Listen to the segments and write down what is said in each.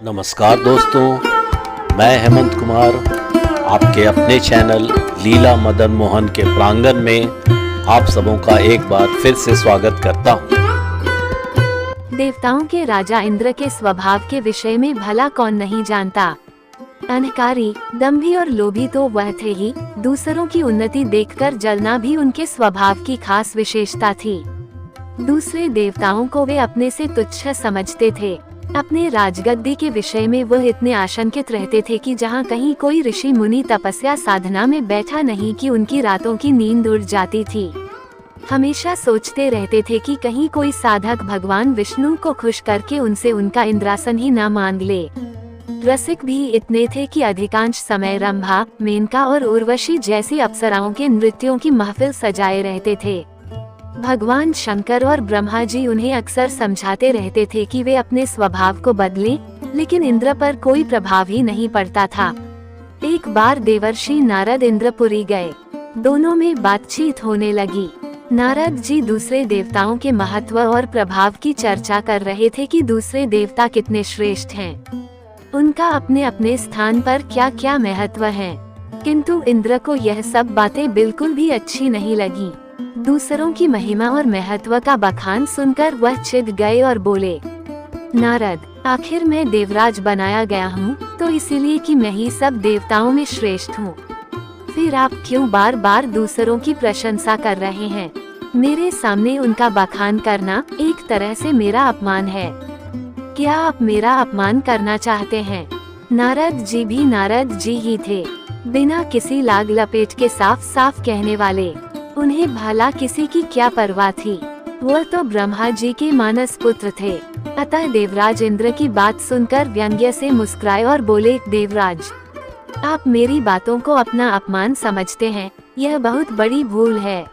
नमस्कार दोस्तों, मैं हेमंत कुमार आपके अपने चैनल लीला मदन मोहन के प्रांगण में आप सबों का एक बार फिर से स्वागत करता हूँ। देवताओं के राजा इंद्र के स्वभाव के विषय में भला कौन नहीं जानता। अहंकारी, दंभी और लोभी तो वह थे ही, दूसरों की उन्नति देखकर जलना भी उनके स्वभाव की खास विशेषता थी। दूसरे देवताओं को वे अपने से तुच्छ समझते थे। अपने राजगद्दी के विषय में वह इतने आशंकित रहते थे कि जहाँ कहीं कोई ऋषि मुनि तपस्या साधना में बैठा नहीं कि उनकी रातों की नींद उड़ जाती थी। हमेशा सोचते रहते थे कि कहीं कोई साधक भगवान विष्णु को खुश करके उनसे उनका इंद्रासन ही न मांग ले। रसिक भी इतने थे कि अधिकांश समय रंभा, मेनका और उर्वशी जैसी अप्सराओं के नृत्यों की महफिल सजाए रहते थे। भगवान शंकर और ब्रह्मा जी उन्हें अक्सर समझाते रहते थे कि वे अपने स्वभाव को बदलें, लेकिन इंद्र पर कोई प्रभाव ही नहीं पड़ता था। एक बार देवर्षि नारद इंद्रपुरी गए। दोनों में बातचीत होने लगी। नारद जी दूसरे देवताओं के महत्व और प्रभाव की चर्चा कर रहे थे कि दूसरे देवता कितने श्रेष्ठ हैं, उनका अपने अपने स्थान पर क्या क्या महत्व है। किंतु इंद्र को यह सब बातें बिल्कुल भी अच्छी नहीं लगी। दूसरों की महिमा और महत्व का बखान सुनकर वह चिढ़ गए और बोले, नारद, आखिर मैं देवराज बनाया गया हूँ तो इसीलिए कि मैं ही सब देवताओं में श्रेष्ठ हूँ। फिर आप क्यों बार बार दूसरों की प्रशंसा कर रहे हैं? मेरे सामने उनका बखान करना एक तरह से मेरा अपमान है। क्या आप मेरा अपमान करना चाहते हैं? नारद जी भी नारद जी ही थे, बिना किसी लाग लपेट के साफ साफ कहने वाले। उन्हें भला किसी की क्या परवाह थी, वह तो ब्रह्मा जी के मानस पुत्र थे। अतः देवराज इंद्र की बात सुनकर व्यंग्य से मुस्कुराए और बोले, देवराज, आप मेरी बातों को अपना अपमान समझते हैं, यह बहुत बड़ी भूल है।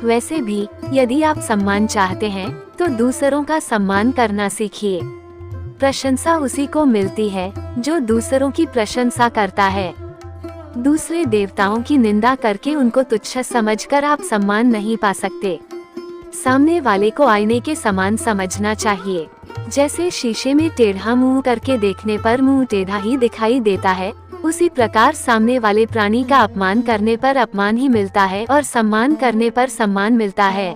वैसे भी यदि आप सम्मान चाहते हैं तो दूसरों का सम्मान करना सीखिए। प्रशंसा उसी को मिलती है जो दूसरों की प्रशंसा करता है। दूसरे देवताओं की निंदा करके उनको तुच्छ समझकर आप सम्मान नहीं पा सकते। सामने वाले को आईने के समान समझना चाहिए। जैसे शीशे में टेढ़ा मुंह करके देखने पर मुंह टेढ़ा ही दिखाई देता है, उसी प्रकार सामने वाले प्राणी का अपमान करने पर अपमान ही मिलता है और सम्मान करने पर सम्मान मिलता है।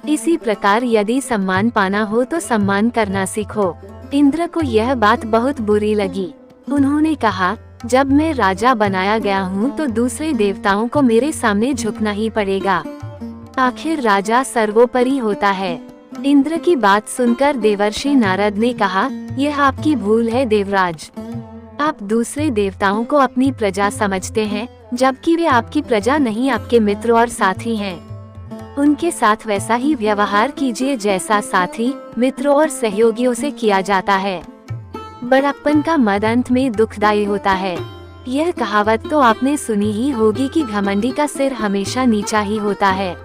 इसी प्रकार यदि सम्मान पाना हो तो सम्मान करना सीखो। इंद्र को यह बात बहुत बुरी लगी। उन्होंने कहा, जब मैं राजा बनाया गया हूँ तो दूसरे देवताओं को मेरे सामने झुकना ही पड़ेगा। आखिर राजा सर्वोपरि होता है। इंद्र की बात सुनकर देवर्षि नारद ने कहा, यह आपकी भूल है देवराज। आप दूसरे देवताओं को अपनी प्रजा समझते हैं, जबकि वे आपकी प्रजा नहीं, आपके मित्र और साथी हैं। उनके साथ वैसा ही व्यवहार कीजिए जैसा साथी, मित्रों और सहयोगियों से किया जाता है। बड़प्पन का मद अंत में दुखदायी होता है। यह कहावत तो आपने सुनी ही होगी कि घमंडी का सिर हमेशा नीचा ही होता है।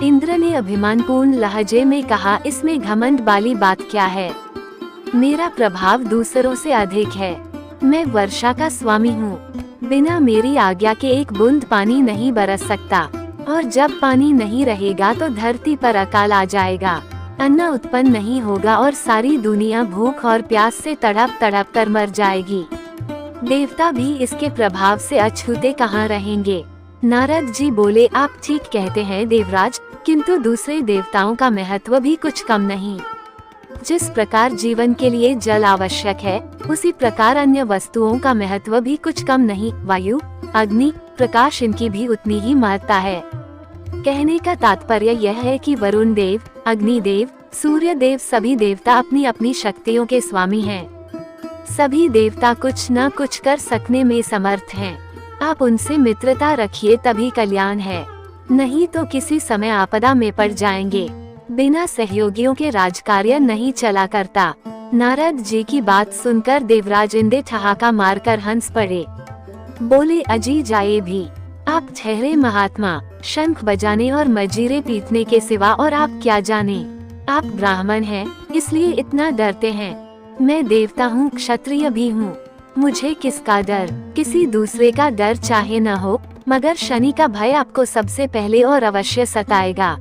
इंद्र ने अभिमानपूर्ण लहजे में कहा, इसमें घमंड वाली बात क्या है? मेरा प्रभाव दूसरों से अधिक है। मैं वर्षा का स्वामी हूँ। बिना मेरी आज्ञा के एक बूंद पानी नहीं बरस सकता, और जब पानी नहीं रहेगा तो धरती पर अकाल आ जाएगा। अन्न उत्पन्न नहीं होगा और सारी दुनिया भूख और प्यास से तड़प तड़प कर मर जाएगी। देवता भी इसके प्रभाव से अछूते कहाँ रहेंगे? नारद जी बोले, आप ठीक कहते हैं देवराज, किंतु दूसरे देवताओं का महत्व भी कुछ कम नहीं। जिस प्रकार जीवन के लिए जल आवश्यक है, उसी प्रकार अन्य वस्तुओं का महत्व भी कुछ कम नहीं। वायु, अग्नि, प्रकाश, इनकी भी उतनी ही महत्ता है। कहने का तात्पर्य यह है कि वरुण देव, अग्निदेव, सूर्य देव सभी देवता अपनी अपनी शक्तियों के स्वामी हैं। सभी देवता कुछ न कुछ कर सकने में समर्थ हैं। आप उनसे मित्रता रखिए, तभी कल्याण है, नहीं तो किसी समय आपदा में पड़ जाएंगे। बिना सहयोगियों के राजकार्य नहीं चला करता। नारद जी की बात सुनकर देवराज इंद्र ठहाका मारकर हंस पड़े। बोले, अजी जाए भी, आप ठहरे महात्मा। शंख बजाने और मजीरे पीटने के सिवा और आप क्या जाने? आप ब्राह्मण हैं, इसलिए इतना डरते हैं। मैं देवता हूँ, क्षत्रिय भी हूँ। मुझे किसका डर? किसी दूसरे का डर चाहे न हो, मगर शनि का भय आपको सबसे पहले और अवश्य सताएगा।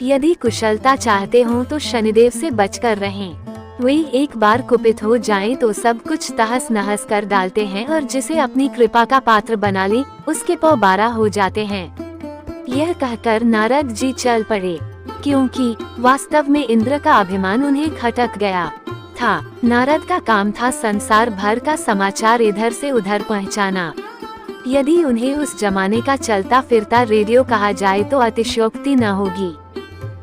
यदि कुशलता चाहते हो तो शनिदेव से बचकर रहें। वे एक बार कुपित हो जाएं तो सब कुछ तहस नहस कर डालते हैं और जिसे अपनी कृपा का पात्र बना ले उसके पांव 12 हो जाते हैं। यह कहकर नारद जी चल पड़े, क्योंकि वास्तव में इंद्र का अभिमान उन्हें खटक गया था। नारद का काम था संसार भर का समाचार इधर से उधर पहुंचाना। यदि उन्हें उस जमाने का चलता फिरता रेडियो कहा जाए तो अतिशयोक्ति न होगी।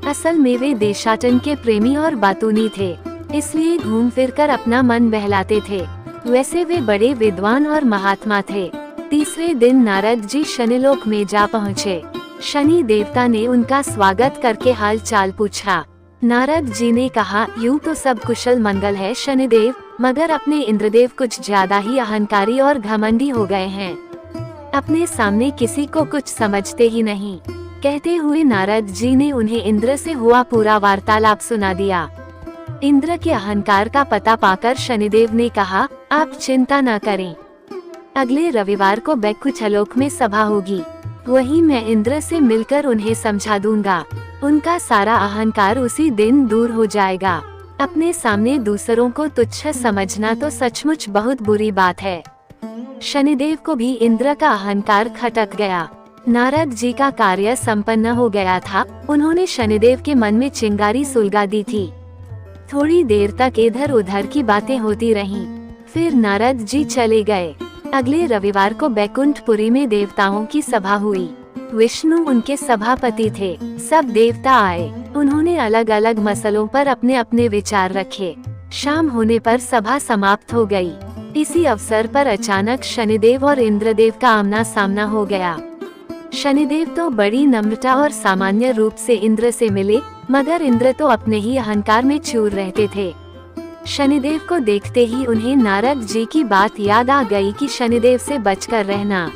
असल में वे देशाटन के प्रेमी और बातूनी थे, इसलिए घूम फिरकर अपना मन बहलाते थे। वैसे वे बड़े विद्वान और महात्मा थे। तीसरे दिन नारद जी शनिलोक में जा पहुँचे। शनि देवता ने उनका स्वागत करके हाल चाल पूछा। नारद जी ने कहा, यूँ तो सब कुशल मंगल है शनिदेव, मगर अपने इंद्रदेव कुछ ज्यादा ही अहंकारी और घमंडी हो गए हैं। अपने सामने किसी को कुछ समझते ही नहीं। कहते हुए नारद जी ने उन्हें इंद्र से हुआ पूरा वार्तालाप सुना दिया। इंद्र के अहंकार का पता पाकर शनिदेव ने कहा, आप चिंता न करें, अगले रविवार को बैकुंठलोक में सभा होगी, वहीं मैं इंद्र से मिलकर उन्हें समझा दूंगा। उनका सारा अहंकार उसी दिन दूर हो जाएगा। अपने सामने दूसरों को तुच्छ समझना तो सचमुच बहुत बुरी बात है। शनिदेव को भी इंद्र का अहंकार खटक गया। नारद जी का कार्य संपन्न हो गया था। उन्होंने शनिदेव के मन में चिंगारी सुलगा दी थी। थोड़ी देर तक इधर उधर की बातें होती रहीं। फिर नारद जी चले गए। अगले रविवार को बैकुंठपुरी में देवताओं की सभा हुई। विष्णु उनके सभापति थे। सब देवता आए। उन्होंने अलग अलग मसलों पर अपने अपने विचार रखे। शाम होने पर सभा समाप्त हो गई। इसी अवसर पर अचानक शनिदेव और इंद्रदेव का आमना सामना हो गया। शनिदेव तो बड़ी नम्रता और सामान्य रूप से इंद्र से मिले, मगर इंद्र तो अपने ही अहंकार में चूर रहते थे। शनिदेव को देखते ही उन्हें नारद जी की बात याद आ गई कि शनिदेव से बचकर रहना।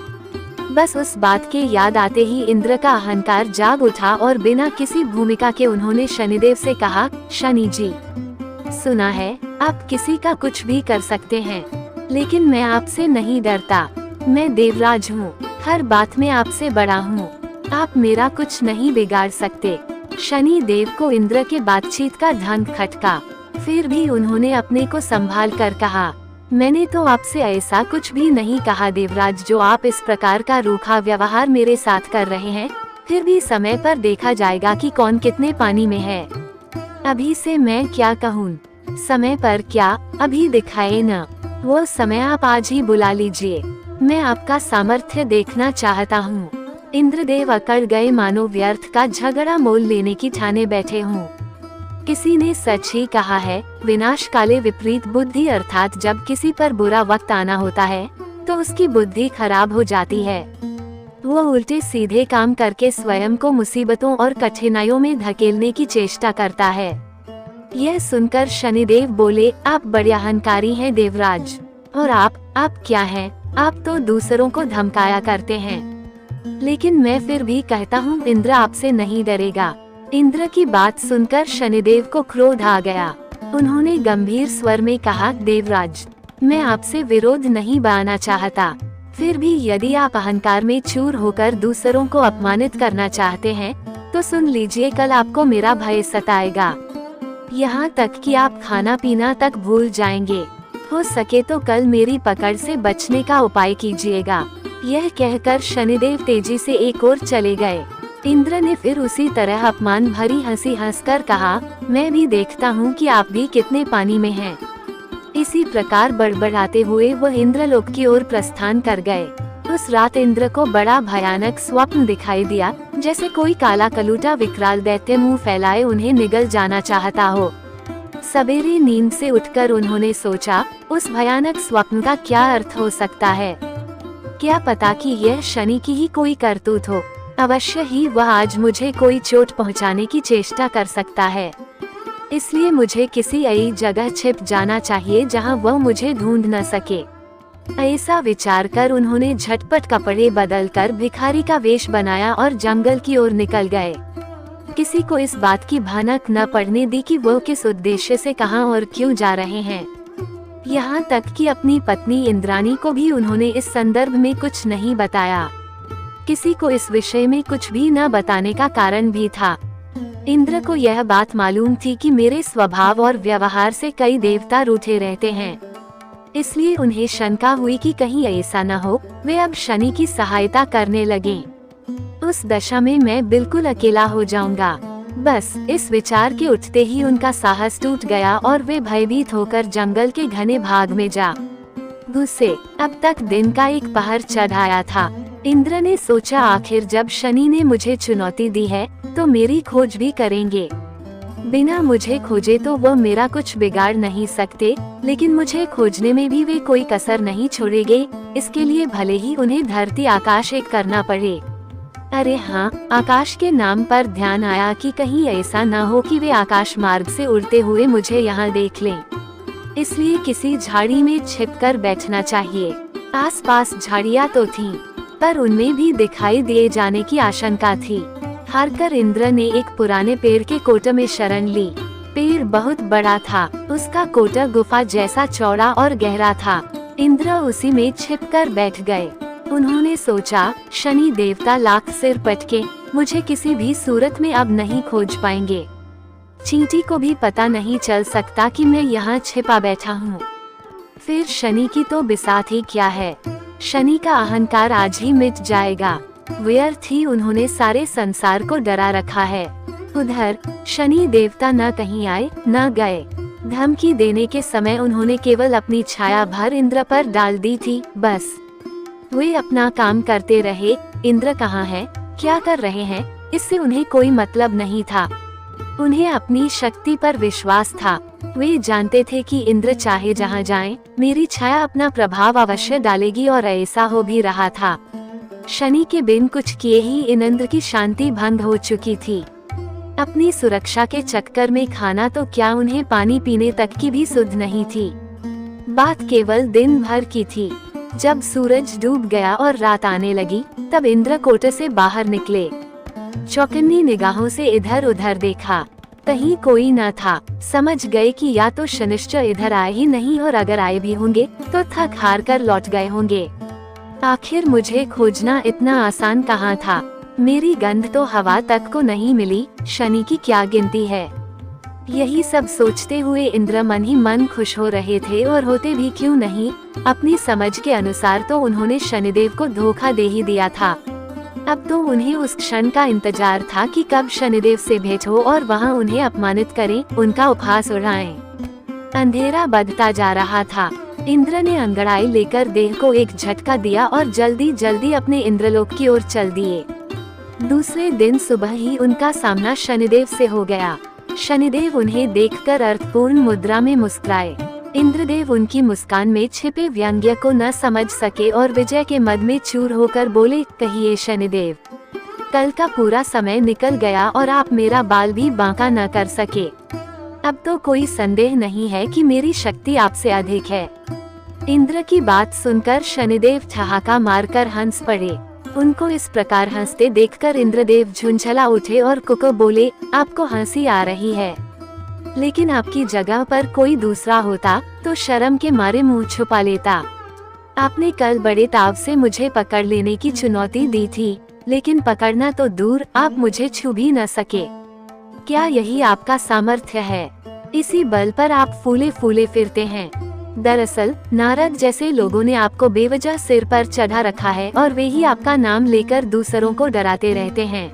बस उस बात के याद आते ही इंद्र का अहंकार जाग उठा और बिना किसी भूमिका के उन्होंने शनिदेव से कहा, शनि जी, सुना है आप किसी का कुछ भी कर सकते हैं, लेकिन मैं आपसे नहीं डरता। मैं देवराज हूँ, हर बात में आपसे बड़ा हूँ, आप मेरा कुछ नहीं बिगाड़ सकते। शनि देव को इंद्र के बातचीत का ढंग खटका। फिर भी उन्होंने अपने को संभाल कर कहा, मैंने तो आपसे ऐसा कुछ भी नहीं कहा देवराज, जो आप इस प्रकार का रूखा व्यवहार मेरे साथ कर रहे हैं। फिर भी समय पर देखा जाएगा कि कौन कितने पानी में है। अभी से मैं क्या कहूँ, समय पर क्या, अभी दिखाए न। वो समय आप आज ही बुला लीजिए, मैं आपका सामर्थ्य देखना चाहता हूँ। इंद्रदेव अकड़ गए, मानो व्यर्थ का झगड़ा मोल लेने की ठाने बैठे हों। किसी ने सच ही कहा है, विनाश काले विपरीत बुद्धि, अर्थात जब किसी पर बुरा वक्त आना होता है तो उसकी बुद्धि खराब हो जाती है। वो उल्टे सीधे काम करके स्वयं को मुसीबतों और कठिनाइयों में धकेलने की चेष्टा करता है। यह सुनकर शनिदेव बोले, आप बड़े अहंकारी हैं देवराज। और आप क्या हैं? आप तो दूसरों को धमकाया करते हैं, लेकिन मैं फिर भी कहता हूँ इंद्र आपसे नहीं डरेगा। इंद्र की बात सुनकर शनिदेव को क्रोध आ गया। उन्होंने गंभीर स्वर में कहा, देवराज, मैं आपसे विरोध नहीं बयाना चाहता, फिर भी यदि आप अहंकार में चूर होकर दूसरों को अपमानित करना चाहते हैं तो सुन लीजिए, कल आपको मेरा भय सताएगा। यहाँ तक कि आप खाना पीना तक भूल जाएंगे। हो सके तो कल मेरी पकड़ से बचने का उपाय कीजिएगा। यह कहकर शनिदेव तेजी से एक ओर चले गए। इंद्र ने फिर उसी तरह अपमान भरी हंसी हंसकर कहा, मैं भी देखता हूँ कि आप भी कितने पानी में हैं। इसी प्रकार बड़बड़ाते हुए वह इंद्रलोक की ओर प्रस्थान कर गए। उस रात इंद्र को बड़ा भयानक स्वप्न दिखाई दिया, जैसे कोई काला कलूटा विकराल दैत्य मुंह फैलाए उन्हें निगल जाना चाहता हो। सवेरे नींद से उठकर उन्होंने सोचा, उस भयानक स्वप्न का क्या अर्थ हो सकता है? क्या पता कि यह शनि की ही कोई करतूत हो। अवश्य ही वह आज मुझे कोई चोट पहुंचाने की चेष्टा कर सकता है। इसलिए मुझे किसी ऐसी जगह छिप जाना चाहिए जहां वह मुझे ढूंढ न सके। ऐसा विचार कर उन्होंने झटपट कपड़े बदलकर भिखारी का वेश बनाया और जंगल की ओर निकल गए। किसी को इस बात की भनक न पड़ने दी कि वह किस उद्देश्य से कहां और क्यों जा रहे हैं। यहाँ तक कि अपनी पत्नी इंद्राणी को भी उन्होंने इस संदर्भ में कुछ नहीं बताया। किसी को इस विषय में कुछ भी न बताने का कारण भी था। इंद्र को यह बात मालूम थी कि मेरे स्वभाव और व्यवहार से कई देवता रूठे रहते हैं, इसलिए उन्हें शंका हुई कि कहीं ऐसा न हो वे अब शनि की सहायता करने लगें। उस दशा में मैं बिल्कुल अकेला हो जाऊंगा। बस इस विचार के उठते ही उनका साहस टूट गया और वे भयभीत होकर जंगल के घने भाग में जा घुसे। अब तक दिन का एक पहर चढ़ आया था। इंद्र ने सोचा आखिर जब शनि ने मुझे चुनौती दी है तो मेरी खोज भी करेंगे। बिना मुझे खोजे तो वो मेरा कुछ बिगाड़ नहीं सकते, लेकिन मुझे खोजने में भी वे कोई कसर नहीं छोड़ेंगे। इसके लिए भले ही उन्हें धरती आकाश एक करना पड़े। अरे हाँ, आकाश के नाम पर ध्यान आया कि कहीं ऐसा न हो कि वे आकाश मार्ग से उड़ते हुए मुझे यहाँ देख लें। इसलिए किसी झाड़ी में छिपकर बैठना चाहिए। आसपास झाड़ियाँ तो थीं, पर उनमें भी दिखाई दिए जाने की आशंका थी। हारकर इंद्र ने एक पुराने पेड़ के कोटे में शरण ली। पेड़ बहुत बड़ा था, उसका कोटा गुफा जैसा चौड़ा और गहरा था। इंद्र उसी में छिपकर बैठ गए। उन्होंने सोचा, शनि देवता लाख सिर पटके मुझे किसी भी सूरत में अब नहीं खोज पाएंगे। चींटी को भी पता नहीं चल सकता कि मैं यहाँ छिपा बैठा हूँ। फिर शनि की तो बिसात ही क्या है, शनि का अहंकार आज ही मिट जाएगा। व्यर्थ ही उन्होंने सारे संसार को डरा रखा है। उधर शनि देवता न कहीं आए न गए। धमकी देने के समय उन्होंने केवल अपनी छाया भर इंद्र पर डाल दी थी, बस। वे अपना काम करते रहे। इंद्र कहाँ है, क्या कर रहे हैं, इससे उन्हें कोई मतलब नहीं था। उन्हें अपनी शक्ति पर विश्वास था। वे जानते थे कि इंद्र चाहे जहाँ जाएं, मेरी छाया अपना प्रभाव अवश्य डालेगी, और ऐसा हो भी रहा था। शनि के बिन कुछ किए ही इंद्र की शांति भंग हो चुकी थी। अपनी सुरक्षा के चक्कर में खाना तो क्या, उन्हें पानी पीने तक की भी सुध नहीं थी। बात केवल दिन भर की थी। जब सूरज डूब गया और रात आने लगी, तब इंद्र कोटे से बाहर निकले। चौकन्नी निगाहों से इधर उधर देखा, कहीं कोई न था। समझ गए कि या तो शनिश्चर इधर आए ही नहीं, और अगर आए भी होंगे तो थक हार कर लौट गए होंगे। आखिर मुझे खोजना इतना आसान कहाँ था। मेरी गंध तो हवा तक को नहीं मिली, शनि की क्या गिनती है। यही सब सोचते हुए इंद्र मन ही मन खुश हो रहे थे, और होते भी क्यों नहीं। अपनी समझ के अनुसार तो उन्होंने शनिदेव को धोखा दे ही दिया था। अब तो उन्हें उस क्षण का इंतजार था कि कब शनिदेव से भेंट हो और वहां उन्हें अपमानित करें, उनका उपहास उड़ाएं। अंधेरा बढ़ता जा रहा था। इंद्र ने अंगड़ाई लेकर देह को एक झटका दिया और जल्दी जल्दी अपने इंद्रलोक की ओर चल दिए। दूसरे दिन सुबह ही उनका सामना शनिदेव से हो गया। शनिदेव उन्हें देखकर अर्थपूर्ण मुद्रा में मुस्कुराए। इंद्रदेव उनकी मुस्कान में छिपे व्यंग्य को न समझ सके और विजय के मद में चूर होकर बोले, कहिए शनिदेव, कल का पूरा समय निकल गया और आप मेरा बाल भी बांका न कर सके। अब तो कोई संदेह नहीं है कि मेरी शक्ति आपसे अधिक है। इंद्र की बात सुनकर शनिदेव ठहाका मारकर हंस पड़े। उनको इस प्रकार हंसते देखकर इंद्रदेव झुंझला उठे और कुको बोले, आपको हंसी आ रही है, लेकिन आपकी जगह पर कोई दूसरा होता तो शर्म के मारे मुंह छुपा लेता। आपने कल बड़े ताव से मुझे पकड़ लेने की चुनौती दी थी, लेकिन पकड़ना तो दूर, आप मुझे छू भी न सके। क्या यही आपका सामर्थ्य है? इसी बल पर आप फूले फूले फिरते हैं। दरअसल नारद जैसे लोगों ने आपको बेवजह सिर पर चढ़ा रखा है, और वे ही आपका नाम लेकर दूसरों को डराते रहते हैं।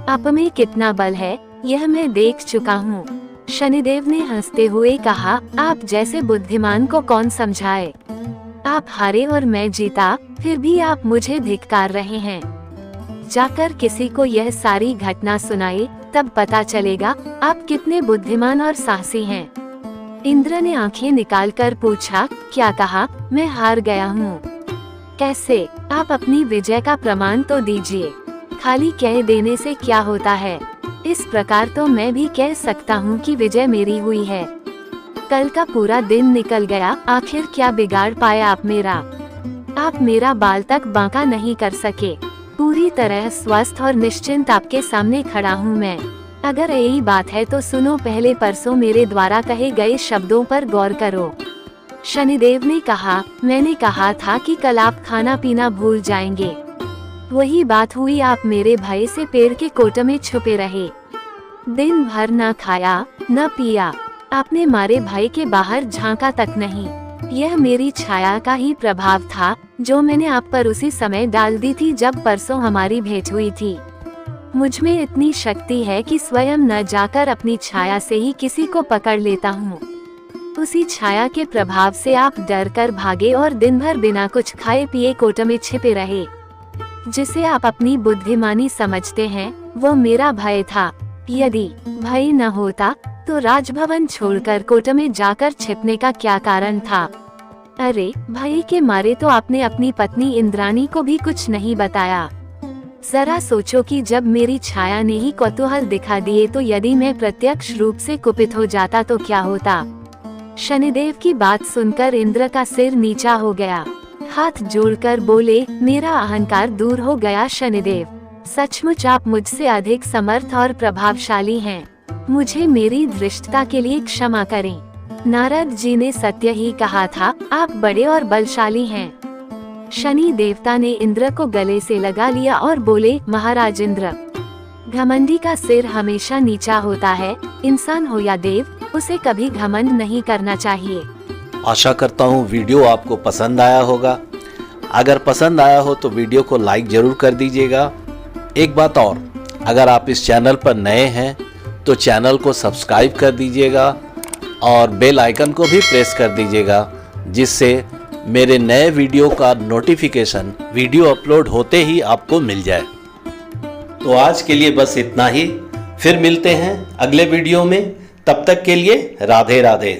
आप में कितना बल है यह मैं देख चुका हूँ। शनिदेव ने हंसते हुए कहा, आप जैसे बुद्धिमान को कौन समझाए। आप हारे और मैं जीता, फिर भी आप मुझे धिक्कार रहे हैं। जाकर किसी को यह सारी घटना सुनाए, तब पता चलेगा आप कितने बुद्धिमान और साहसी हैं। इंद्र ने आंखें निकालकर पूछा, क्या कहा? मैं हार गया हूँ। कैसे? आप अपनी विजय का प्रमाण तो दीजिए। खाली कह देने से क्या होता है? इस प्रकार तो मैं भी कह सकता हूँ कि विजय मेरी हुई है। कल का पूरा दिन निकल गया, आखिर क्या बिगाड़ पाया आप मेरा? आप मेरा बाल तक बांका नहीं कर सके। पूरी तरह स्वस्थ और निश्चिंत आपके सामने खड़ा हूँ मैं। अगर यही बात है तो सुनो, पहले परसों मेरे द्वारा कहे गए शब्दों पर गौर करो। शनिदेव ने कहा, मैंने कहा था कि कल आप खाना पीना भूल जाएंगे। वही बात हुई, आप मेरे भय से पेड़ के कोटे में छुपे रहे। दिन भर न खाया न पिया, अपने मारे भाई के बाहर झांका तक नहीं। यह मेरी छाया का ही प्रभाव था जो मैंने आप पर उसी समय डाल दी थी जब परसों हमारी भेंट हुई थी। मुझ में इतनी शक्ति है कि स्वयं न जाकर अपनी छाया से ही किसी को पकड़ लेता हूँ। उसी छाया के प्रभाव से आप डर कर भागे और दिन भर बिना कुछ खाए पिए कोट में छिपे रहे। जिसे आप अपनी बुद्धिमानी समझते हैं वो मेरा भय था। यदि भय न होता तो राजभवन छोड़कर कोट में जाकर छिपने का क्या कारण था? अरे भय के मारे तो आपने अपनी पत्नी इंद्राणी को भी कुछ नहीं बताया। जरा सोचो कि जब मेरी छाया ने ही कौतूहल दिखा दिए तो यदि मैं प्रत्यक्ष रूप से कुपित हो जाता तो क्या होता? शनिदेव की बात सुनकर इंद्र का सिर नीचा हो गया। हाथ जोड़कर बोले, मेरा अहंकार दूर हो गया शनिदेव। सचमुच आप मुझसे अधिक समर्थ और प्रभावशाली हैं। मुझे मेरी धृष्टता के लिए क्षमा करें। नारद जी ने सत्य ही कहा था, आप बड़े और बलशाली हैं। शनि देवता ने इंद्र को गले से लगा लिया और बोले, महाराज इंद्र, घमंडी का सिर हमेशा नीचा होता है। इंसान हो या देव, उसे कभी घमंड नहीं करना चाहिए। आशा करता हूँ वीडियो आपको पसंद आया होगा। अगर पसंद आया हो तो वीडियो को लाइक जरूर कर दीजिएगा। एक बात और, अगर आप इस चैनल पर नए हैं तो चैनल को सब्सक्राइब कर दीजिएगा और बेल आइकन को भी प्रेस कर दीजिएगा, जिससे मेरे नए वीडियो का नोटिफिकेशन वीडियो अपलोड होते ही आपको मिल जाए। तो आज के लिए बस इतना ही। फिर मिलते हैं अगले वीडियो में। तब तक के लिए राधे राधे।